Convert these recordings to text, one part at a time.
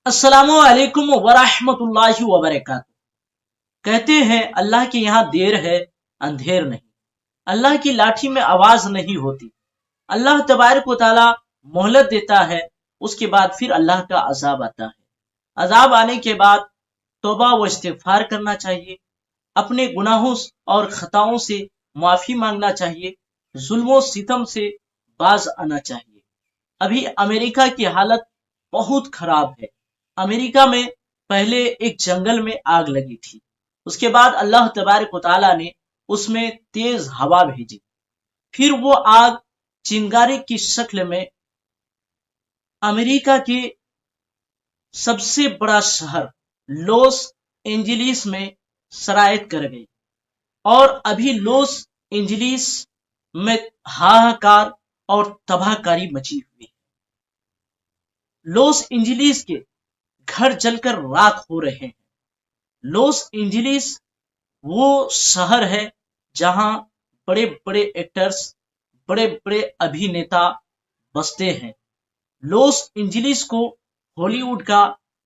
अस्सलामु अलैकुम वरहमतुल्लाहि वबरकातुहू। कहते हैं अल्लाह के यहाँ देर है अंधेर नहीं। अल्लाह की लाठी में आवाज नहीं होती। अल्लाह तबारक व तआला मोहलत देता है, उसके बाद फिर अल्लाह का अजाब आता है। अजाब आने के बाद तौबा व इस्तिगफार करना चाहिए, अपने गुनाहों और खताओं से माफी मांगना चाहिए, जुल्म सितम से बाज आना चाहिए। अभी अमेरिका की हालत बहुत खराब है। अमेरिका में पहले एक जंगल में आग लगी थी, उसके बाद अल्लाह तबारक व तआला ने उसमें तेज हवा भेजी, फिर वो आग चिंगारी की शक्ल में अमेरिका के सबसे बड़ा शहर लॉस एंजलिस में सरायत कर गई। और अभी लॉस एंजलिस में हाहाकार और तबाहकारी मची हुई है। लॉस एंजलिस के घर जलकर राख हो रहे हैं। लॉस एंजलिस वो शहर है जहां बड़े बड़े एक्टर्स, बड़े बड़े अभिनेता बसते हैं। लॉस एंजलिस को हॉलीवुड का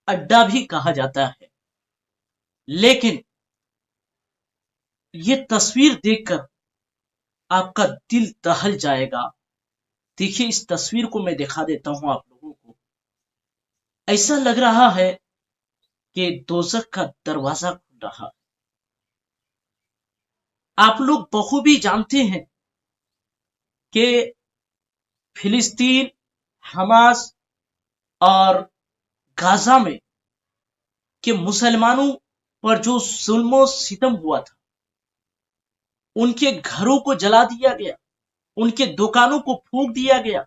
अड्डा भी कहा जाता है। लेकिन ये तस्वीर देखकर आपका दिल दहल जाएगा। देखिए, इस तस्वीर को मैं दिखा देता हूं आप लोगों को। ऐसा लग रहा है कि दोजख का दरवाजा खुल रहा है। आप लोग बखूबी जानते हैं कि फिलिस्तीन, हमास और गाजा में के मुसलमानों पर जो जुल्म सितम हुआ था, उनके घरों को जला दिया गया, उनके दुकानों को फूंक दिया गया,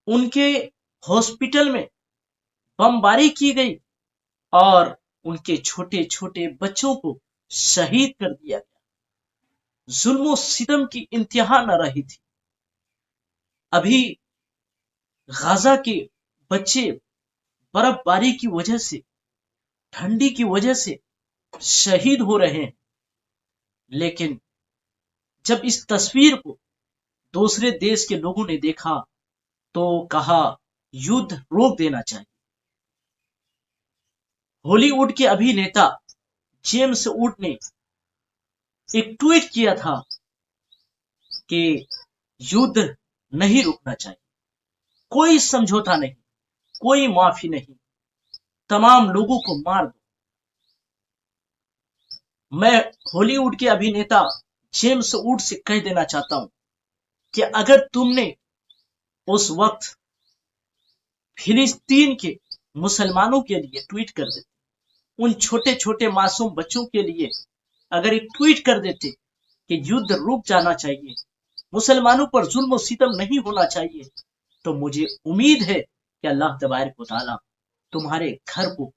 उनके हॉस्पिटल में बमबारी की गई और उनके छोटे छोटे बच्चों को शहीद कर दिया गया। जुल्म सितम की इंतहा न रही थी। अभी गाजा के बच्चे बर्फबारी की वजह से, ठंडी की वजह से शहीद हो रहे हैं। लेकिन जब इस तस्वीर को दूसरे देश के लोगों ने देखा तो कहा युद्ध रोक देना चाहिए। हॉलीवुड के अभिनेता जेम्स वुड ने एक ट्वीट किया था कि युद्ध नहीं रुकना चाहिए, कोई समझौता नहीं, कोई माफी नहीं, तमाम लोगों को मार दो। मैं हॉलीवुड के अभिनेता जेम्स वुड से कह देना चाहता हूं कि अगर तुमने उस वक्त फिलिस्तीन के मुसलमानों के लिए ट्वीट कर देते, उन छोटे छोटे मासूम बच्चों के लिए अगर एक ट्वीट कर देते कि युद्ध रुक जाना चाहिए, मुसलमानों पर जुल्म सितम नहीं होना चाहिए, तो मुझे उम्मीद है कि अल्लाह तबारक व तआला तुम्हारे घर को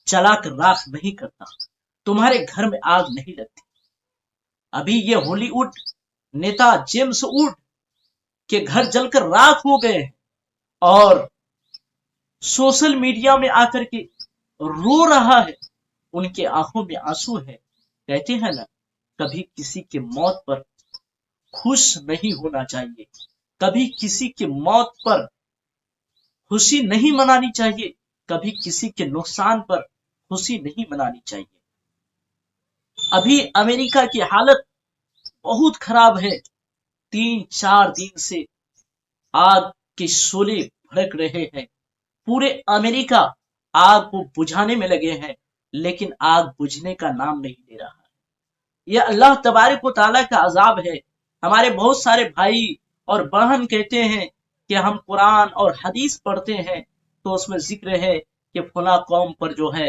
जलाकर राख नहीं करता, तुम्हारे घर में आग नहीं लगती। अभी ये हॉलीवुड नेता जेम्स वुड के घर जलकर राख हो गए हैं और सोशल मीडिया में आकर के रो रहा है, उनके आंखों में आंसू है। कहते हैं ना, कभी किसी के मौत पर खुश नहीं होना चाहिए, कभी किसी के मौत पर खुशी नहीं मनानी चाहिए, कभी किसी के नुकसान पर खुशी नहीं मनानी चाहिए। अभी अमेरिका की हालत बहुत खराब है। 3-4 दिन से आग के शोले भड़क रहे हैं। पूरे अमेरिका आग को बुझाने में लगे हैं, लेकिन आग बुझने का नाम नहीं ले रहा है। यह अल्लाह तबारक व तआला का अजाब है। हमारे बहुत सारे भाई और बहन कहते हैं कि हम कुरान और हदीस पढ़ते हैं, तो उसमें जिक्र है कि फला कौम पर जो है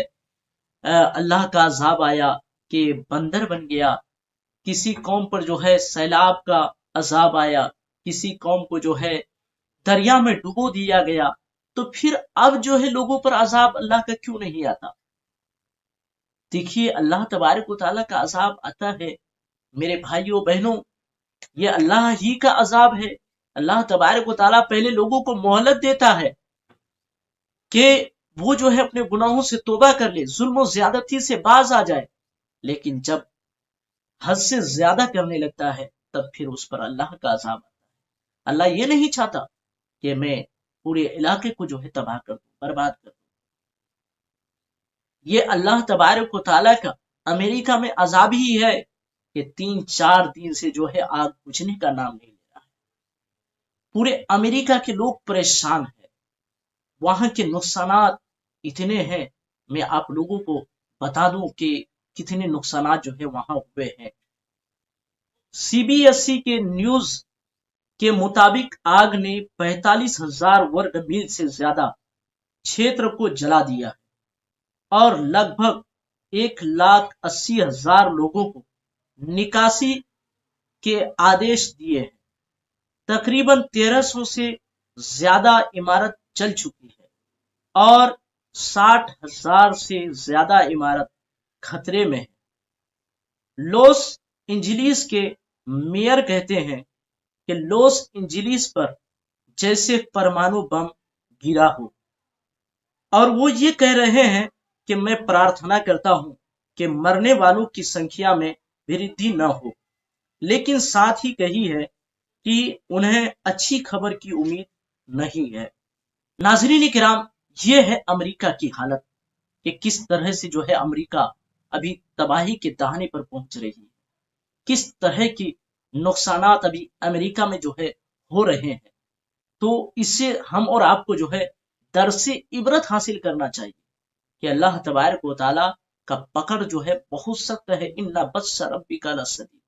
अल्लाह का अजाब आया कि बंदर बन गया, किसी कौम पर जो है सैलाब का अजाब आया, किसी कौम को जो है दरिया में डुबो दिया गया। तो फिर अब जो है लोगों पर अजाब अल्लाह का क्यों नहीं आता? देखिए, अल्लाह तबारक व तआला का अजाब आता है मेरे भाइयों बहनों, ये अल्लाह ही का अजाब है। अल्लाह तबारक व तआला पहले लोगों को मोहलत देता है कि वो जो है अपने गुनाहों से तौबा कर ले, जुल्म ज्यादती से बाज आ जाए। लेकिन जब हद से ज्यादा करने लगता है, तब फिर उस पर अल्लाह का अजाब आता है। अल्लाह ये नहीं चाहता कि मैं पूरे इलाके को जो है तबाह कर दूं। बर्बाद कर दो। ये अल्लाह तबारक व तआला का अमेरिका में अजाब ही है कि 3-4 दिन से जो है आग बुझने का नाम नहीं ले रहा है। पूरे अमेरिका के लोग परेशान हैं, वहां के नुकसानात इतने हैं, मैं आप लोगों को बता दूं कि कितने नुकसानात जो है वहां हुए हैं। सीबीएसई के न्यूज के मुताबिक आग ने 45,000 वर्ग मील से ज्यादा क्षेत्र को जला दिया है और लगभग 1,80,000 लोगों को निकासी के आदेश दिए हैं। तकरीबन 1300 से ज्यादा इमारत जल चुकी है और 60,000 से ज्यादा इमारत खतरे में है। लॉस एंजिलिस के मेयर कहते हैं कि लॉस एंजिलिस पर जैसे परमाणु बम गिरा हो, और वो ये कह रहे हैं कि मैं प्रार्थना करता हूं कि मरने वालों की संख्या में वृद्धि न हो, लेकिन साथ ही कही है कि उन्हें अच्छी खबर की उम्मीद नहीं है। नाज़रीन किराम, ये है अमेरिका की हालत कि किस तरह से जो है अमेरिका अभी तबाही के दहाने पर पहुंच रही है, किस तरह की नुकसानात अभी अमेरिका में जो है हो रहे हैं। तो इससे हम और आपको जो है दरसे इबरत हासिल करना चाहिए कि अल्लाह तबारक व तआला का पकड़ जो है बहुत सख्त है। इन्ना बत्स रब्बिका लशदीद,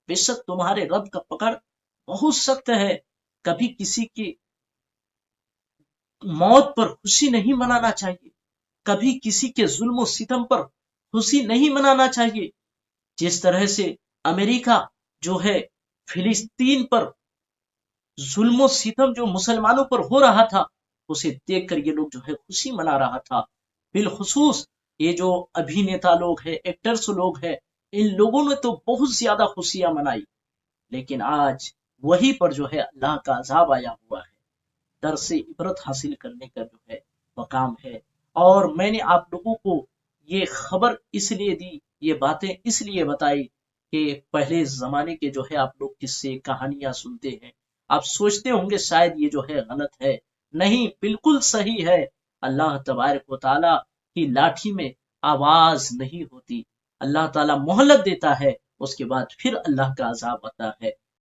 बेशक तुम्हारे रब का पकड़ बहुत सख्त है। कभी किसी की मौत पर खुशी नहीं मनाना चाहिए, कभी किसी के जुल्म सितम पर खुशी नहीं मनाना चाहिए। जिस तरह से अमेरिका जो है फिलिस्तीन पर जुल्म सितम जो मुसलमानों पर हो रहा था, उसे देखकर ये लोग जो है खुशी मना रहा था। बिलखुसूस ये जो अभिनेता लोग हैं, एक्टर्स लोग हैं, इन लोगों ने तो बहुत ज्यादा खुशियां मनाई, लेकिन आज वही पर जो है अल्लाह का अजाब आया हुआ है। दर से इबरत हासिल करने का जो है मकाम है। और मैंने आप लोगों को ये खबर इसलिए दी, ये बातें इसलिए बताई कि पहले जमाने के जो है आप लोग किस्से कहानियां सुनते हैं, आप सोचते होंगे शायद ये जो है गलत है। नहीं, बिल्कुल सही है। अल्लाह तबारक व तआला की लाठी में आवाज नहीं होती, अल्लाह ताला मोहलत देता है, उसके बाद फिर अल्लाह का अजाब आता है।